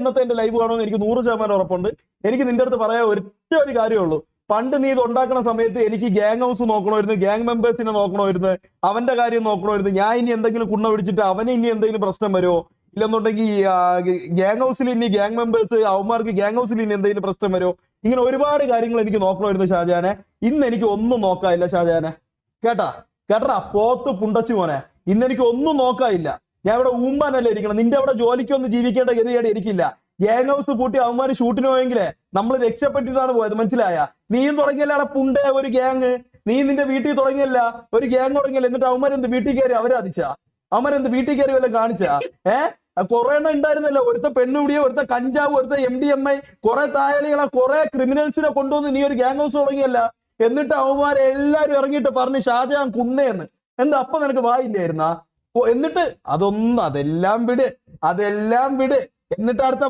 ഇന്നത്തെ എന്റെ ലൈവ് കാണുമെന്ന് എനിക്ക് 100% ഉറപ്പുണ്ട്. എനിക്ക് നിന്റെ അടുത്ത് പറയാൻ ഒറ്റ ഒരു കാര്യമുള്ളൂ. പണ്ട് നീ ഇത് ഉണ്ടാക്കുന്ന സമയത്ത് എനിക്ക് ഗ്യാങ് ഹൗസ് നോക്കണമായിരുന്നു, ഗ്യാങ് മെമ്പേഴ്സിനെ നോക്കണമായിരുന്നു, അവന്റെ കാര്യം നോക്കണമായിരുന്നു. ഞാൻ ഇനി എന്തെങ്കിലും കുണ്ണ പിടിച്ചിട്ട് അവന് ഇനി എന്തെങ്കിലും പ്രശ്നം വരുമോ, ഇല്ലെന്നുണ്ടെങ്കിൽ ഗ്യാങ് ഹൗസിൽ ഇനി ഗ്യാങ് മെമ്പേഴ്സ് അവന്മാർക്ക് ഗ്യാങ് ഹൗസിൽ ഇനി എന്തെങ്കിലും പ്രശ്നം വരുമോ, ഇങ്ങനെ ഒരുപാട് കാര്യങ്ങൾ എനിക്ക് നോക്കണമായിരുന്നു ഷാജാനെ. ഇന്ന് എനിക്ക് ഒന്നും നോക്കാനില്ല ഷാജാനെ. കേട്ടാ പോത്ത് പുണ്ടച്ചു മോനെ, ഇന്ന് എനിക്ക് ഒന്നും നോക്കാനില്ല. ഞാൻ ഇവിടെ ഊമ്പാനല്ലേ ഇരിക്കണം. നിന്റെ അവിടെ ജോലിക്കൊന്നും ജീവിക്കേണ്ട ഗതികേട് എനിക്കില്ല. ഗ്യാങ് ഹൗസ് പൂട്ടി അവന്മാര് ഷൂട്ടിന് പോയെങ്കിലേ നമ്മൾ രക്ഷപ്പെട്ടിട്ടാണ് പോയത്, മനസ്സിലായ? നീയും തുടങ്ങിയല്ല അവിടെ പുണ്ടേ ഒരു ഗ്യാങ്. നീ നിന്റെ വീട്ടിൽ തുടങ്ങിയല്ല ഒരു ഗ്യാങ് തുടങ്ങിയല്ല. എന്നിട്ട് അവന്മാരെന്ത് വീട്ടിൽ കയറി അവരാധിച്ച? അവന്മാരെന്ത് വീട്ടിൽ കയറി വല്ലതും കാണിച്ചാ? കുറെ എണ്ണം ഉണ്ടായിരുന്നല്ലോ. ഒരുത്ത പെണ്ണുപിടിയോ, ഒരുത്ത കഞ്ചാവ്, ഒരുത്ത MDMA, കുറെ തായാളികളെ, കുറെ ക്രിമിനൽസിനെ കൊണ്ടുവന്ന് നീ ഒരു ഗ്യാങ് ഹൗസ് തുടങ്ങിയല്ല. എന്നിട്ട് അവന്മാരെ എല്ലാരും ഇറങ്ങിയിട്ട് പറഞ്ഞ് ഷാജഹാൻ കുണ്ണയെന്ന്. എന്താ അപ്പൊ നിനക്ക് വായില്ലായിരുന്നാ? എന്നിട്ട് അതെല്ലാം വിട്. എന്നിട്ട് അടുത്ത